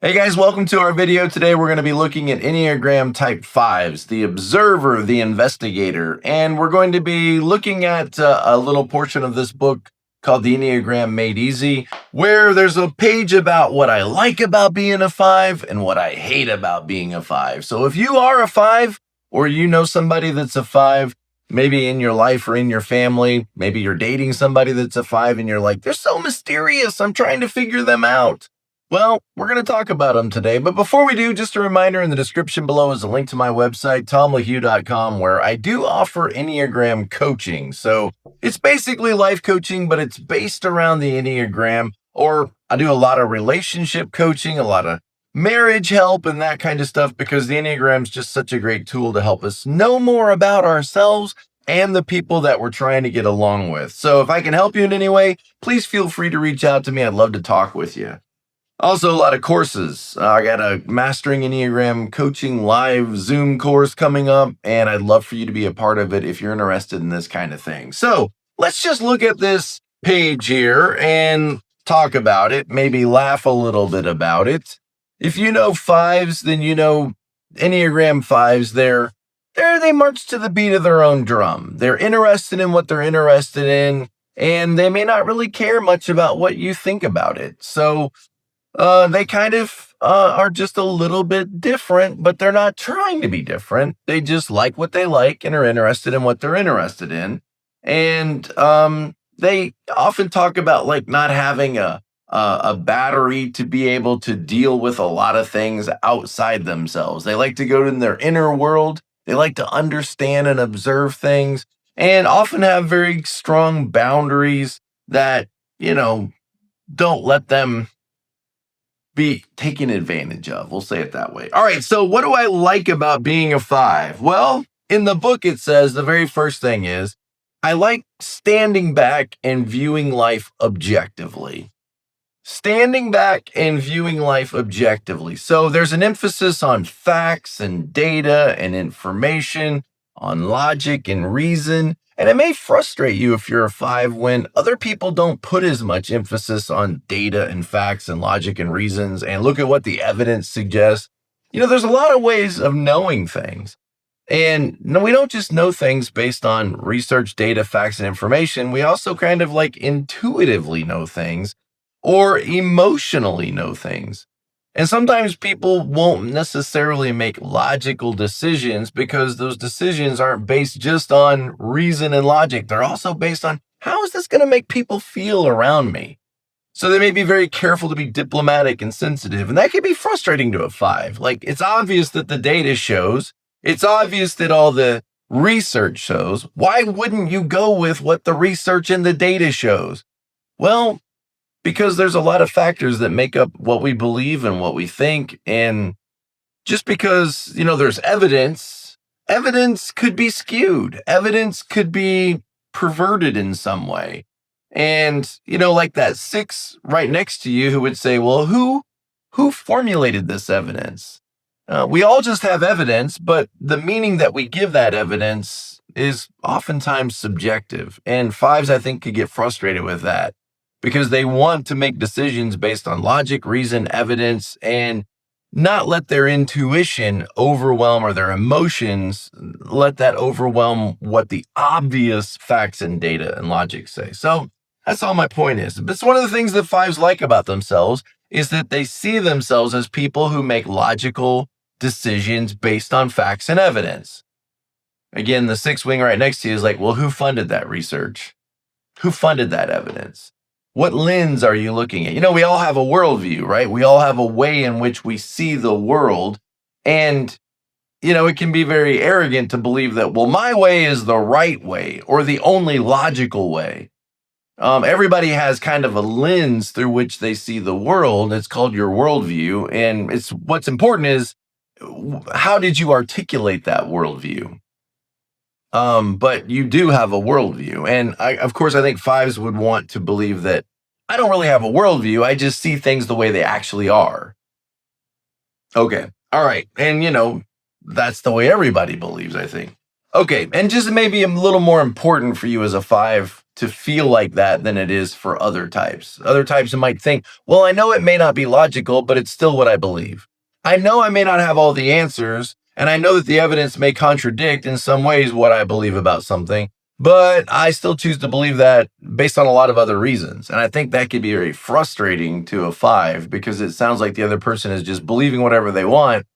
Hey guys, welcome to our video. Today we're going to be looking at Enneagram Type 5's, the Observer, the Investigator, and we're going to be looking at a little portion of this book called The Enneagram Made Easy, where there's a page about what I like about being a 5 and what I hate about being a 5. So if you are a 5 or you know somebody that's a 5, maybe in your life or in your family, maybe you're dating somebody that's a 5 and you're like, they're so mysterious, I'm trying to figure them out. Well, we're going to talk about them today, but before we do, just a reminder, in the description below is a link to my website, tomlahue.com, where I do offer Enneagram coaching. So it's basically life coaching, but it's based around the Enneagram, or I do a lot of relationship coaching, a lot of marriage help and that kind of stuff, because the Enneagram is just such a great tool to help us know more about ourselves and the people that we're trying to get along with. So if I can help you in any way, please feel free to reach out to me. I'd love to talk with you. Also, a lot of courses. I got a Mastering Enneagram Coaching live Zoom course coming up, and I'd love for you to be a part of it if you're interested in this kind of thing. So let's just look at this page here and talk about it, maybe laugh a little bit about it. If you know 5's, then you know Enneagram 5's, they march to the beat of their own drum. They're interested in what they're interested in, and they may not really care much about what you think about it. So they kind of are just a little bit different, but they're not trying to be different. They just like what they like and are interested in what they're interested in. And they often talk about like not having a battery to be able to deal with a lot of things outside themselves. They like to go in their inner world. They like to understand and observe things, and often have very strong boundaries that, don't let them be taken advantage of. We'll say it that way. All right, so what do I like about being a 5? Well, in the book it says the very first thing is, I like standing back and viewing life objectively. Standing back and viewing life objectively. So there's an emphasis on facts and data and information, on logic and reason. And it may frustrate you if you're a 5 when other people don't put as much emphasis on data and facts and logic and reasons and look at what the evidence suggests. There's a lot of ways of knowing things. And no, we don't just know things based on research, data, facts, and information. We also kind of like intuitively know things or emotionally know things. And sometimes people won't necessarily make logical decisions because those decisions aren't based just on reason and logic. They're also based on, how is this going to make people feel around me? So they may be very careful to be diplomatic and sensitive. And that can be frustrating to a 5. Like, it's obvious that the data shows. It's obvious that all the research shows. Why wouldn't you go with what the research and the data shows? Well, because there's a lot of factors that make up what we believe and what we think. And just because, there's evidence could be skewed. Evidence could be perverted in some way. And, like that 6 right next to you who would say, well, who formulated this evidence? We all just have evidence, but the meaning that we give that evidence is oftentimes subjective. And 5's, I think, could get frustrated with that, because they want to make decisions based on logic, reason, evidence, and not let their intuition overwhelm, or their emotions let that overwhelm what the obvious facts and data and logic say. So that's all my point is. It's one of the things that 5's like about themselves is that they see themselves as people who make logical decisions based on facts and evidence. Again, the 6 wing right next to you is like, well, who funded that research? Who funded that evidence? What lens are you looking at? We all have a worldview, right? We all have a way in which we see the world. And, it can be very arrogant to believe that, well, my way is the right way or the only logical way. Everybody has kind of a lens through which they see the world. It's called your worldview. And what's important is, how did you articulate that worldview? But you do have a worldview. And of course, I think 5's would want to believe that I don't really have a worldview. I just see things the way they actually are. Okay. All right. And, that's the way everybody believes, I think. Okay. And just maybe a little more important for you as a 5 to feel like that than it is for other types. Other types might think, well, I know it may not be logical, but it's still what I believe. I know I may not have all the answers, and I know that the evidence may contradict in some ways what I believe about something, but I still choose to believe that based on a lot of other reasons. And I think that could be very frustrating to a 5 because it sounds like the other person is just believing whatever they want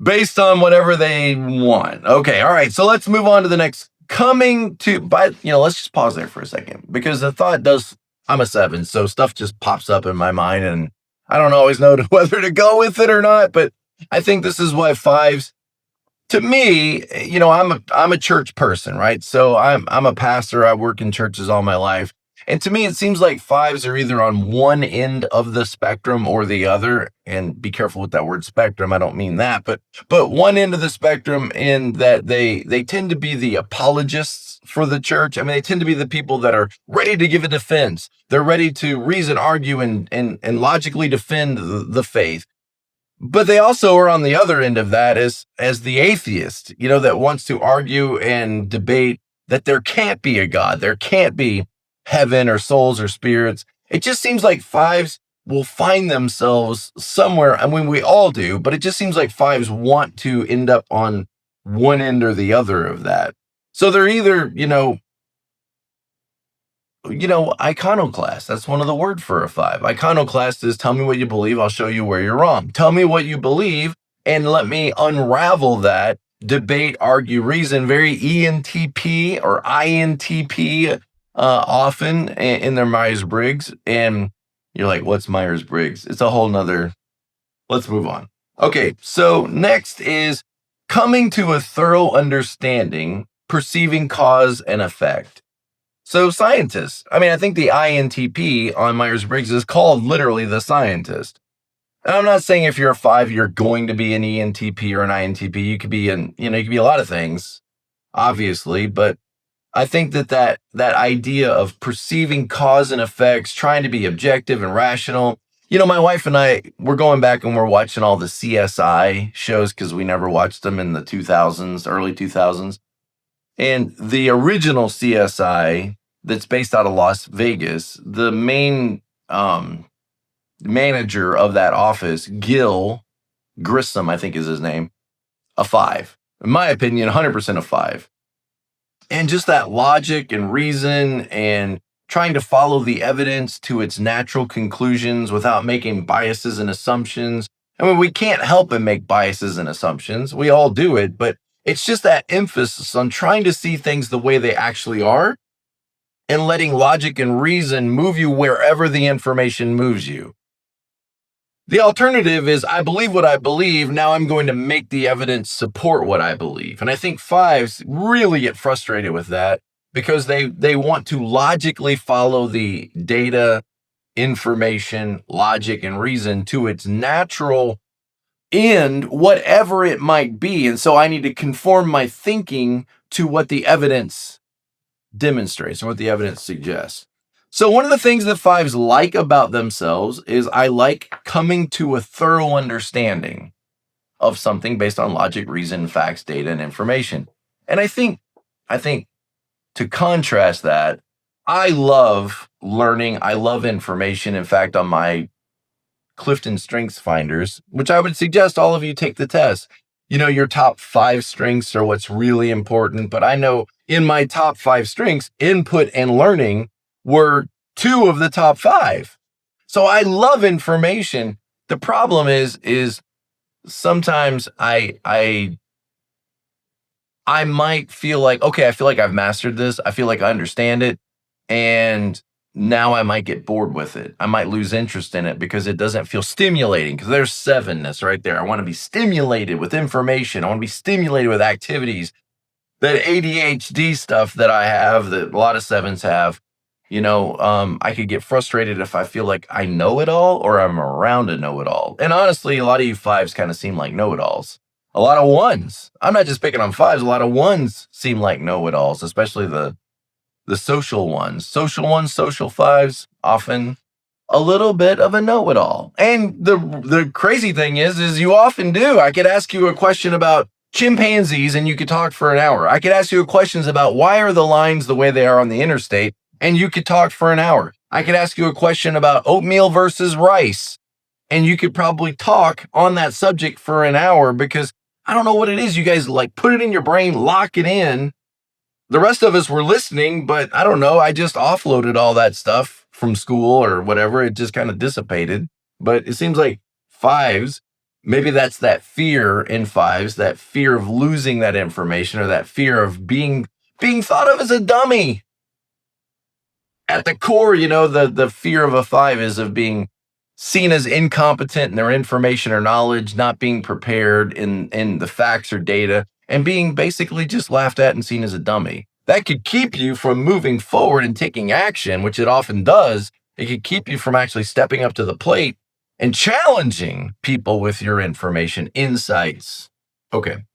based on whatever they want. Okay, all right, so let's move on to the next. Let's just pause there for a second because the thought does, I'm a 7, so stuff just pops up in my mind and I don't always know whether to go with it or not, but I think this is why 5s, to me, I'm a church person, right? So I'm a pastor. I work in churches all my life. And to me, it seems like 5s are either on one end of the spectrum or the other. And be careful with that word spectrum. I don't mean that, but one end of the spectrum in that they tend to be the apologists for the church. I mean, they tend to be the people that are ready to give a defense. They're ready to reason, argue, and logically defend the faith. But they also are on the other end of that as the atheist, that wants to argue and debate that there can't be a God. There can't be heaven or souls or spirits. It just seems like 5s will find themselves somewhere. I mean, we all do, but it just seems like 5s want to end up on one end or the other of that. So they're either, iconoclast. That's one of the word for a 5. Iconoclast is tell me what you believe. I'll show you where you're wrong. Tell me what you believe and let me unravel that. Debate, argue, reason. Very ENTP or INTP often in their Myers-Briggs. And you're like, what's Myers-Briggs? It's a whole nother. Let's move on. Okay, so next is coming to a thorough understanding, perceiving cause and effect. So scientists, I think the INTP on Myers-Briggs is called literally the scientist. And I'm not saying if you're a 5, you're going to be an ENTP or an INTP. You could be you could be a lot of things, obviously, but I think that idea of perceiving cause and effects, trying to be objective and rational. My wife and I, we're going back and we're watching all the CSI shows because we never watched them in the 2000s, early 2000s. And the original CSI that's based out of Las Vegas, the main manager of that office, Gil Grissom, I think is his name, a 5. In my opinion, 100% a 5. And just that logic and reason and trying to follow the evidence to its natural conclusions without making biases and assumptions. I mean, we can't help but make biases and assumptions. We all do it, but it's just that emphasis on trying to see things the way they actually are and letting logic and reason move you wherever the information moves you. The alternative is, I believe what I believe, now I'm going to make the evidence support what I believe. And I think 5s really get frustrated with that because they want to logically follow the data, information, logic, and reason to its natural end, whatever it might be. And so I need to conform my thinking to what the evidence demonstrates and what the evidence suggests. So one of the things that 5s like about themselves is I like coming to a thorough understanding of something based on logic, reason, facts, data, and information. And I think to contrast that, I love learning. I love information. In fact, on my Clifton Strengths Finders, which I would suggest all of you take the test. Your top 5 strengths are what's really important. But I know in my top 5 strengths, input and learning were 2 of the top 5. So I love information. The problem is sometimes I might feel like, okay, I feel like I've mastered this. I feel like I understand it. And now I might get bored with it. I might lose interest in it because it doesn't feel stimulating, because there's 7ness right there. I want to be stimulated with information. I want to be stimulated with activities. That ADHD stuff that I have, that a lot of 7s have, I could get frustrated if I feel like I know it all or I'm around a know-it-all. And honestly, a lot of you 5s kind of seem like know-it-alls. A lot of 1s. I'm not just picking on 5s. A lot of 1s seem like know-it-alls, especially the social ones. Social 1s, social 5s, often a little bit of a know-it-all. And the crazy thing is you often do. I could ask you a question about chimpanzees and you could talk for an hour. I could ask you questions about why are the lines the way they are on the interstate, and you could talk for an hour. I could ask you a question about oatmeal versus rice, and you could probably talk on that subject for an hour because I don't know what it is. You guys like put it in your brain, lock it in. The rest of us were listening, but I don't know. I just offloaded all that stuff from school or whatever. It just kind of dissipated. But it seems like fives, maybe that's that fear in fives, that fear of losing that information or that fear of being thought of as a dummy. At the core, the fear of a five is of being seen as incompetent in their information or knowledge, not being prepared in the facts or data, and being basically just laughed at and seen as a dummy. That could keep you from moving forward and taking action, which it often does. It could keep you from actually stepping up to the plate and challenging people with your information, insights. Okay.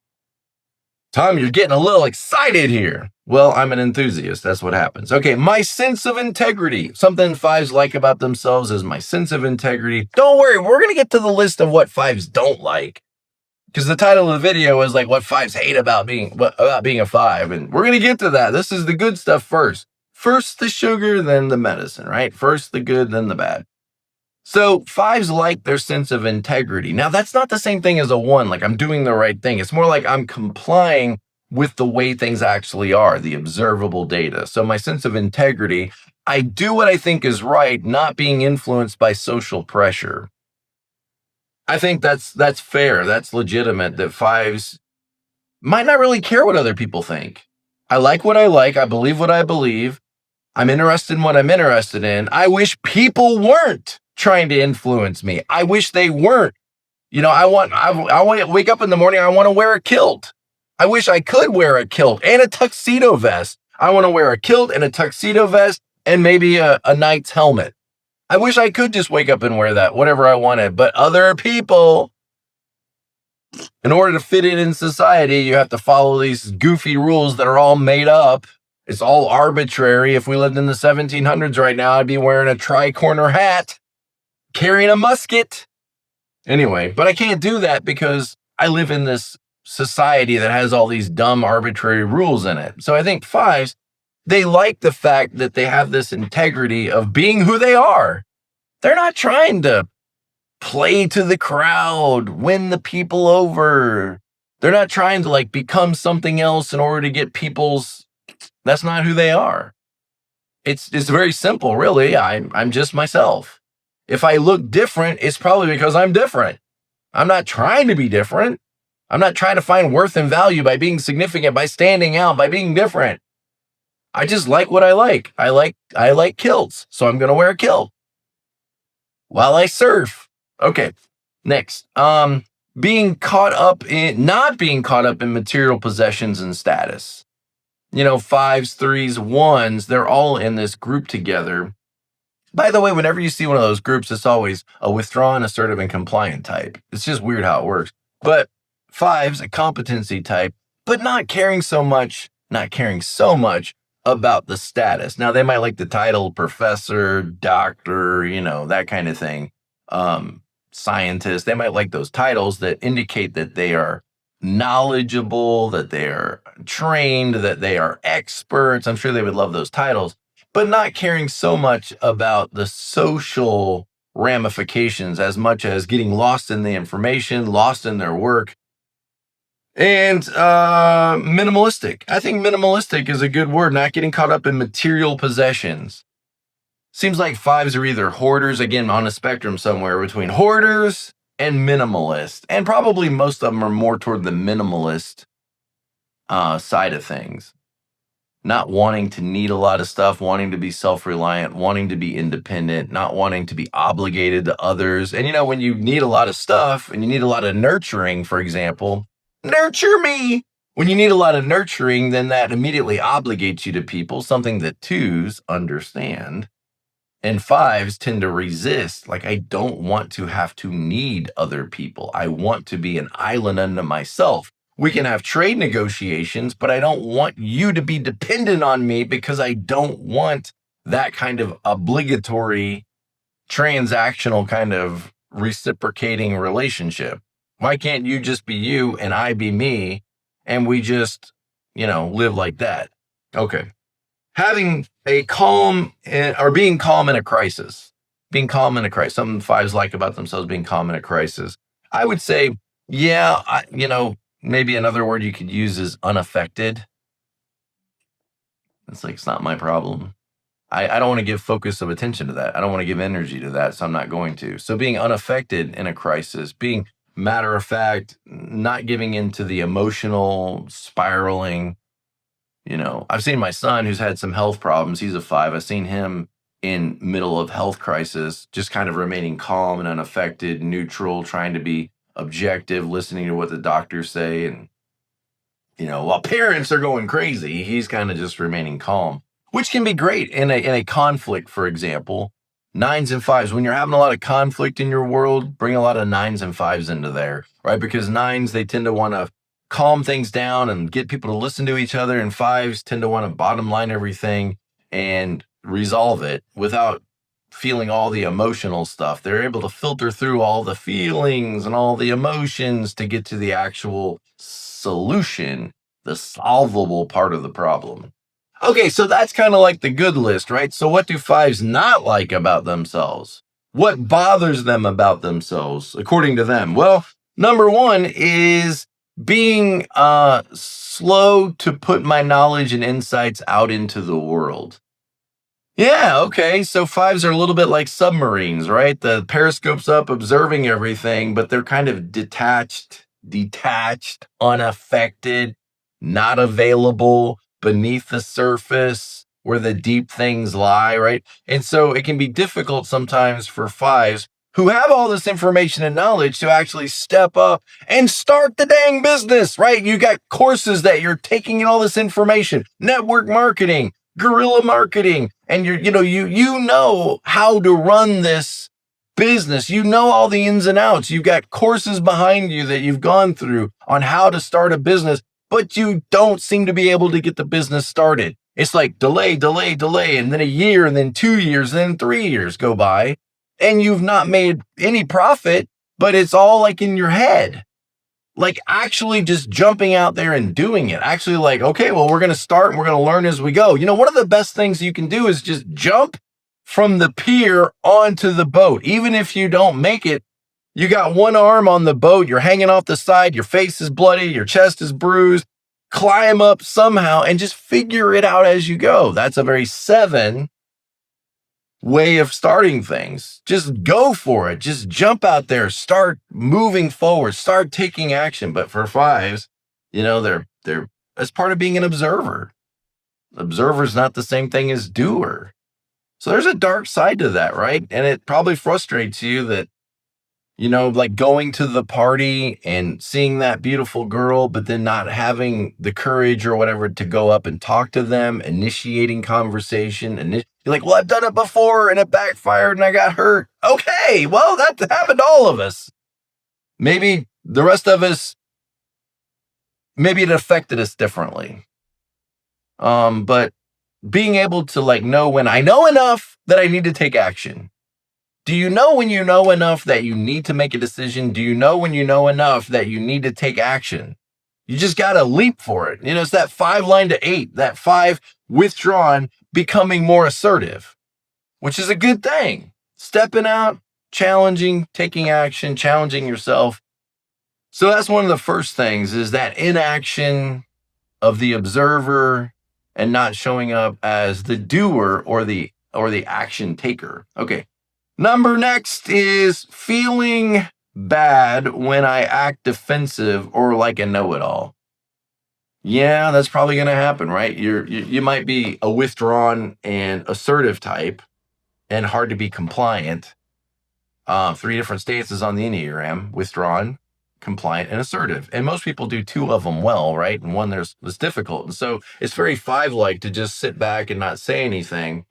Tom, you're getting a little excited here. Well, I'm an enthusiast. That's what happens. Okay, my sense of integrity. Something fives like about themselves is my sense of integrity. Don't worry, we're going to get to the list of what fives don't like. Because the title of the video is like what fives hate about being a five. And we're going to get to that. This is the good stuff first. First the sugar, then the medicine, right? First the good, then the bad. So fives like their sense of integrity. Now, that's not the same thing as a one, like I'm doing the right thing. It's more like I'm complying with the way things actually are, the observable data. So my sense of integrity, I do what I think is right, not being influenced by social pressure. I think that's fair. That's legitimate that fives might not really care what other people think. I like what I like. I believe what I believe. I'm interested in what I'm interested in. I wish people weren't trying to influence me. I wish they weren't. I want to wake up in the morning. I want to wear a kilt. I wish I could wear a kilt and a tuxedo vest. I want to wear a kilt and a tuxedo vest and maybe a knight's helmet. I wish I could just wake up and wear that, whatever I wanted. But other people, in order to fit in society, you have to follow these goofy rules that are all made up. It's all arbitrary. If we lived in the 1700s right now, I'd be wearing a tri-corner hat, carrying a musket. Anyway, but I can't do that because I live in this society that has all these dumb, arbitrary rules in it. So I think fives, they like the fact that they have this integrity of being who they are. They're not trying to play to the crowd, win the people over. They're not trying to become something else in order to get people's. That's not who they are. It's very simple, really. I'm just myself. If I look different, it's probably because I'm different. I'm not trying to be different. I'm not trying to find worth and value by being significant, by standing out, by being different. I just like what I like. I like kilts, so I'm going to wear a kilt while I surf. Okay, next. Not being caught up in material possessions and status. Fives, threes, ones, they're all in this group together. By the way, whenever you see one of those groups, it's always a withdrawn, assertive, and compliant type. It's just weird how it works. But fives, a competency type, but not caring so much about the status. Now, they might like the title professor, doctor, that kind of thing. Scientist. They might like those titles that indicate that they are knowledgeable, that they are trained, that they are experts. I'm sure they would love those titles, but not caring so much about the social ramifications as much as getting lost in the information, lost in their work. And minimalistic. I think minimalistic is a good word, not getting caught up in material possessions. Seems like fives are either hoarders, again, on a spectrum somewhere between hoarders and minimalist. And probably most of them are more toward the minimalist side of things. Not wanting to need a lot of stuff, wanting to be self-reliant, wanting to be independent, not wanting to be obligated to others. And when you need a lot of stuff and you need a lot of nurturing, for example, nurture me. When you need a lot of nurturing, then that immediately obligates you to people, something that twos understand. And fives tend to resist. I don't want to have to need other people. I want to be an island unto myself. We can have trade negotiations, but I don't want you to be dependent on me because I don't want that kind of obligatory, transactional kind of reciprocating relationship. Why can't you just be you and I be me and we just, live like that. Okay. Having a calm or being calm in a crisis. Being calm in a crisis. Something fives like about themselves being calm in a crisis. I would say, yeah, maybe another word you could use is unaffected. It's like, it's not my problem. I don't want to give focus of attention to that. I don't want to give energy to that, so I'm not going to. So being unaffected in a crisis, being matter of fact, not giving into the emotional spiraling. I've seen my son who's had some health problems. He's a 5. I've seen him in middle of health crisis, just kind of remaining calm and unaffected, neutral, trying to be objective, listening to what the doctors say. And, while parents are going crazy, he's kind of just remaining calm, which can be great in a conflict, for example. 9s and 5s, when you're having a lot of conflict in your world, bring a lot of 9s and 5s into there, right? Because 9s, they tend to want to calm things down and get people to listen to each other, and 5s tend to want to bottom line everything and resolve it without feeling all the emotional stuff. They're able to filter through all the feelings and all the emotions to get to the actual solution, the solvable part of the problem. Okay, so that's kind of like the good list, right? So what do 5s not like about themselves? What bothers them about themselves, according to them? Well, number 1 is being slow to put my knowledge and insights out into the world. Yeah, okay. So 5s are a little bit like submarines, right? The periscope's up observing everything, but they're kind of detached, unaffected, not available, beneath the surface where the deep things lie, right? And so it can be difficult sometimes for 5s who have all this information and knowledge to actually step up and start the dang business, right? You got courses that you're taking in all this information, network marketing, guerrilla marketing, and you know how to run this business. You know all the ins and outs. You've got courses behind you that you've gone through on how to start a business, but you don't seem to be able to get the business started. It's like delay, and then a year, and then 2 years, and then 3 years go by, and you've not made any profit, but it's all like in your head. Like actually just jumping out there and doing it. Actually like, okay, well, we're going to start and we're going to learn as we go. One of the best things you can do is just jump from the pier onto the boat. Even if you don't make it, you got one arm on the boat, you're hanging off the side, your face is bloody, your chest is bruised. Climb up somehow and just figure it out as you go. That's a very 7 way of starting things. Just go for it. Just jump out there, start moving forward, start taking action. But for 5s, they're as part of being an observer. Observer's not the same thing as doer. So there's a dark side to that, right? And it probably frustrates you that, like going to the party and seeing that beautiful girl, but then not having the courage or whatever to go up and talk to them, initiating conversation. And you're like, well, I've done it before and it backfired and I got hurt. Okay, well, that happened to all of us. Maybe the rest of us, maybe it affected us differently. But being able to know when I know enough that I need to take action. Do you know when you know enough that you need to make a decision? Do you know when you know enough that you need to take action? You just got to leap for it. It's that 5 line to 8, that 5 withdrawn, becoming more assertive, which is a good thing. Stepping out, challenging, taking action, challenging yourself. So that's one of the first things, is that inaction of the observer and not showing up as the doer or the action taker. Okay. Number next is feeling bad when I act defensive or like a know-it-all. Yeah, that's probably going to happen, right? You might be a withdrawn and assertive type and hard to be compliant. 3 different stances on the Enneagram: withdrawn, compliant, and assertive. And most people do 2 of them well, right? And one that's difficult. And so it's very 5-like to just sit back and not say anything.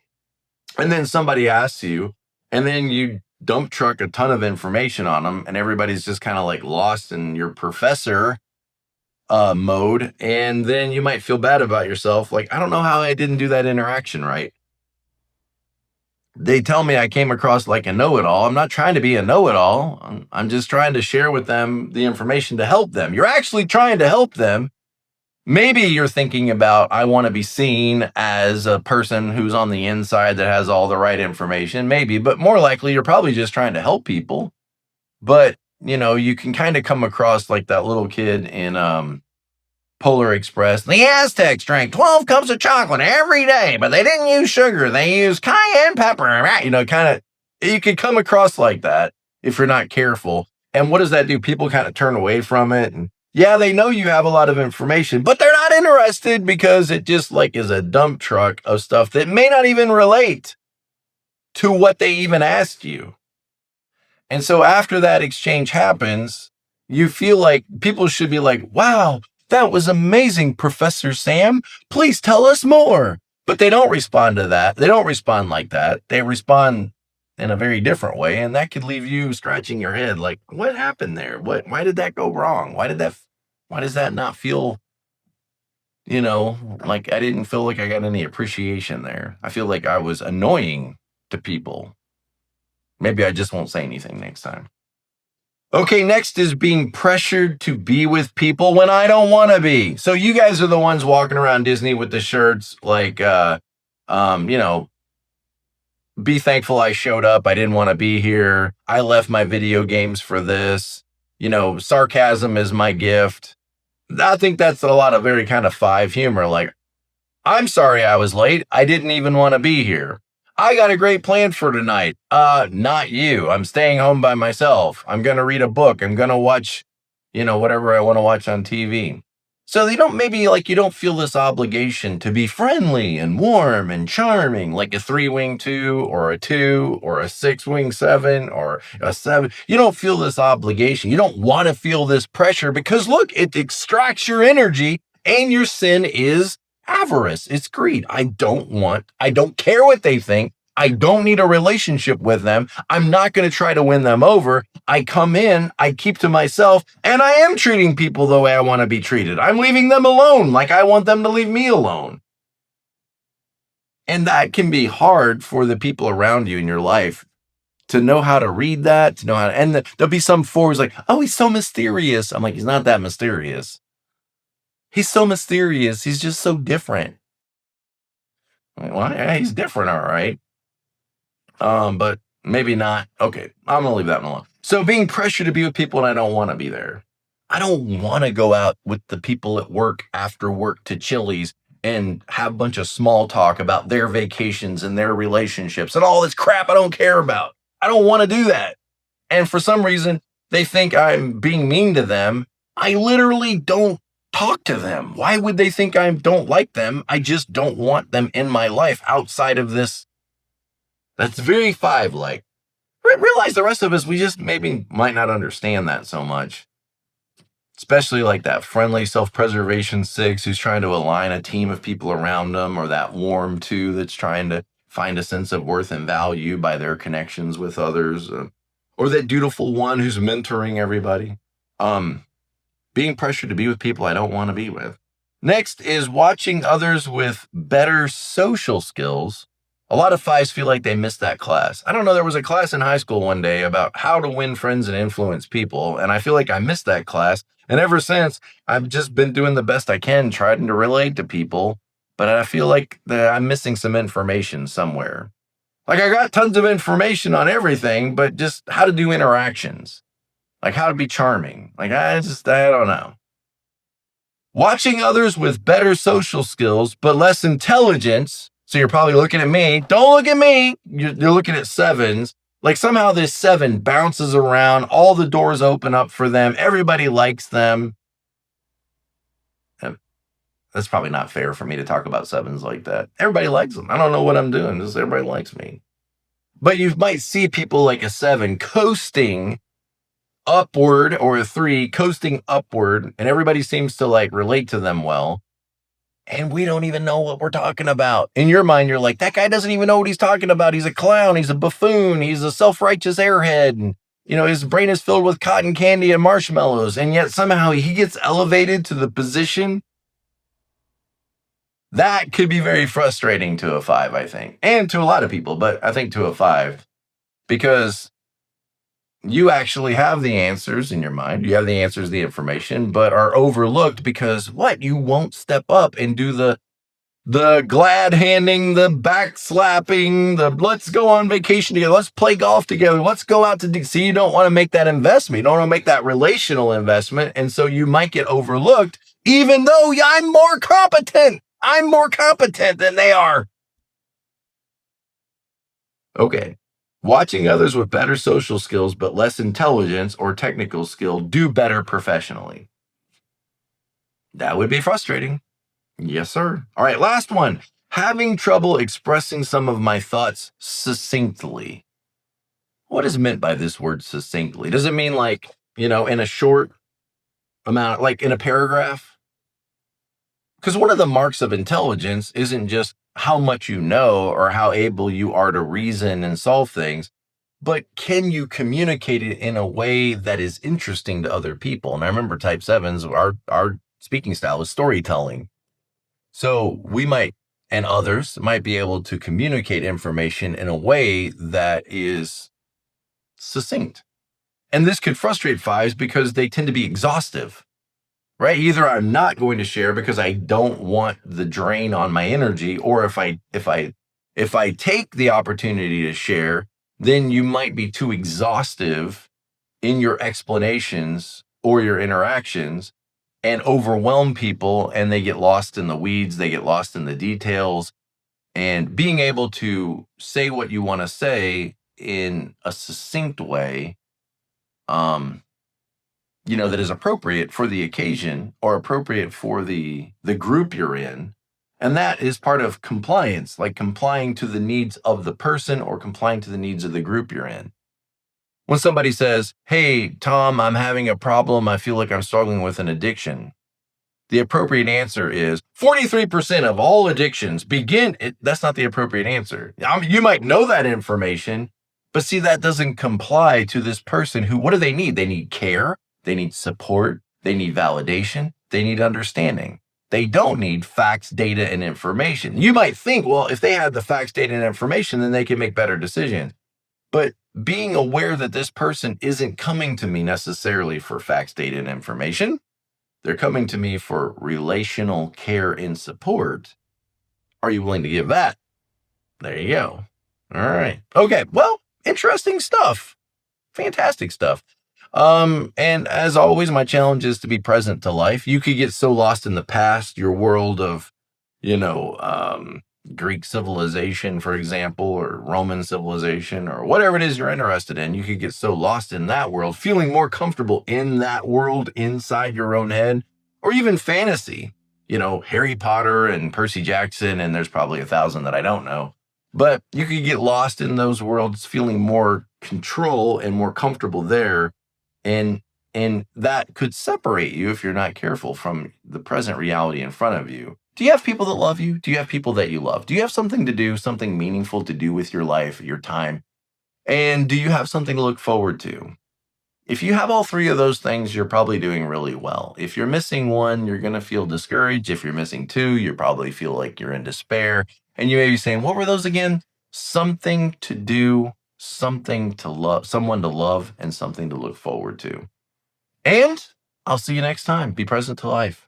And then somebody asks you, and then you dump truck a ton of information on them, and everybody's just kind of like lost in your professor mode. And then you might feel bad about yourself. Like, I don't know how I didn't do that interaction right. They tell me I came across like a know-it-all. I'm not trying to be a know-it-all. I'm just trying to share with them the information to help them. You're actually trying to help them, Maybe you're thinking about, I want to be seen as a person who's on the inside that has all the right information, maybe, but more likely you're probably just trying to help people. But, you can kind of come across like that little kid in Polar Express. The Aztecs drank 12 cups of chocolate every day, but they didn't use sugar. They used cayenne pepper. Kind of, you could come across like that if you're not careful. And what does that do? People kind of turn away from it. And yeah, they know you have a lot of information, but they're not interested because it just like is a dump truck of stuff that may not even relate to what they even asked you. And so after that exchange happens, you feel like people should be like, wow, that was amazing, Professor Sam. Please tell us more. But they don't respond to that. They don't respond like that. They respond in a very different way. And that could leave you scratching your head like, what happened there? Why did that go wrong? Why does that not feel, like I didn't feel like I got any appreciation there? I feel like I was annoying to people. Maybe I just won't say anything next time. Okay, next is being pressured to be with people when I don't want to be. So you guys are the ones walking around Disney with the shirts like, be thankful I showed up. I didn't want to be here. I left my video games for this. Sarcasm is my gift. I think that's a lot of very kind of 5 humor. Like, I'm sorry I was late. I didn't even want to be here. I got a great plan for tonight. Not you. I'm staying home by myself. I'm going to read a book. I'm going to watch, whatever I want to watch on TV. So you don't feel this obligation to be friendly and warm and charming, like a 3-wing 2 or a 2 or a 6-wing 7 or a 7. You don't feel this obligation. You don't want to feel this pressure because look, it extracts your energy and your sin is avarice. It's greed. I don't care what they think. I don't need a relationship with them. I'm not going to try to win them over. I come in, I keep to myself, and I am treating people the way I want to be treated. I'm leaving them alone like I want them to leave me alone. And that can be hard for the people around you in your life to know how to read that, to know how to, and there'll be some forwards like, oh, he's so mysterious. I'm like, he's not that mysterious. He's so mysterious. He's just so different. I'm like, well, yeah, he's different. All right. But maybe not. Okay. I'm going to leave that one alone. So being pressured to be with people and I don't want to be there. I don't want to go out with the people at work after work to Chili's and have a bunch of small talk about their vacations and their relationships and all this crap I don't care about. I don't want to do that. And for some reason, they think I'm being mean to them. I literally don't talk to them. Why would they think I don't like them? I just don't want them in my life outside of this. That's very 5-like. Realize the rest of us, we just maybe might not understand that so much. Especially like that friendly self-preservation 6 who's trying to align a team of people around them, or that warm 2 that's trying to find a sense of worth and value by their connections with others, or that dutiful 1 who's mentoring everybody. Being pressured to be with people I don't want to be with. Next is watching others with better social skills. A lot of 5s feel like they missed that class. I don't know, there was a class in high school one day about how to win friends and influence people, and I feel like I missed that class. And ever since, I've just been doing the best I can, trying to relate to people, but I feel like I'm missing some information somewhere. Like I got tons of information on everything, but just how to do interactions. Like how to be charming. Like I don't know. Watching others with better social skills, but less intelligence. So you're probably looking at me. Don't look at me. You're looking at 7s. Like somehow this 7 bounces around. All the doors open up for them. Everybody likes them. That's probably not fair for me to talk about 7s like that. Everybody likes them. I don't know what I'm doing. Just everybody likes me. But you might see people like a 7 coasting upward, or a 3 coasting upward, and everybody seems to like relate to them well. And we don't even know what we're talking about. In your mind, you're like, that guy doesn't even know what he's talking about. He's a clown. He's a buffoon. He's a self-righteous airhead. And, his brain is filled with cotton candy and marshmallows. And yet somehow he gets elevated to the position. That could be very frustrating to a 5, I think. And to a lot of people, but I think to a 5. Because you actually have the answers in your mind. You have the answers, the information, but are overlooked because what? You won't step up and do the glad handing, the back slapping, the let's go on vacation together, let's play golf together, let's go out to see. You don't want to make that investment. You don't want to make that relational investment. And so you might get overlooked, even though I'm more competent. I'm more competent than they are. Okay. Watching others with better social skills but less intelligence or technical skill do better professionally. That would be frustrating. Yes, sir. All right, last one. Having trouble expressing some of my thoughts succinctly. What is meant by this word succinctly? Does it mean like, in a short amount, like in a paragraph? Because one of the marks of intelligence isn't just how much you know or how able you are to reason and solve things, but can you communicate it in a way that is interesting to other people? And I remember type sevens, our speaking style is storytelling. So we might, and others might be able to communicate information in a way that is succinct. And this could frustrate fives because they tend to be exhaustive, right? Either I'm not going to share because I don't want the drain on my energy, or if I take the opportunity to share, then you might be too exhaustive in your explanations or your interactions and overwhelm people, and they get lost in the weeds, they get lost in the details. And being able to say what you want to say in a succinct way, that is appropriate for the occasion or appropriate for the group you're in. And that is part of compliance, like complying to the needs of the person or complying to the needs of the group you're in. When somebody says, "Hey, Tom, I'm having a problem. I feel like I'm struggling with an addiction." The appropriate answer is 43% of all addictions begin. That's not the appropriate answer. You might know that information, but see, that doesn't comply to this person who, what do they need? They need care. They need support. They need validation. They need understanding. They don't need facts, data, and information. You might think, well, if they had the facts, data, and information, then they can make better decisions. But being aware that this person isn't coming to me necessarily for facts, data, and information, they're coming to me for relational care and support. Are you willing to give that? There you go. All right. Okay. Well, interesting stuff. Fantastic stuff. And as always, my challenge is to be present to life. You could get so lost in the past, your world of, you know, Greek civilization, for example, or Roman civilization, or whatever it is you're interested in. You could get so lost in that world, feeling more comfortable in that world inside your own head, or even fantasy, Harry Potter and Percy Jackson, and there's probably 1,000 that I don't know. But you could get lost in those worlds, feeling more control and more comfortable there. And that could separate you, if you're not careful, from the present reality in front of you. Do you have people that love you? Do you have people that you love? Do you have something to do, something meaningful to do with your life, your time? And do you have something to look forward to? If you have all three of those things, you're probably doing really well. If you're missing one, you're going to feel discouraged. If you're missing two, you probably feel like you're in despair. And you may be saying, what were those again? Something to do, something to love, someone to love, and something to look forward to. And I'll see you next time. Be present to life.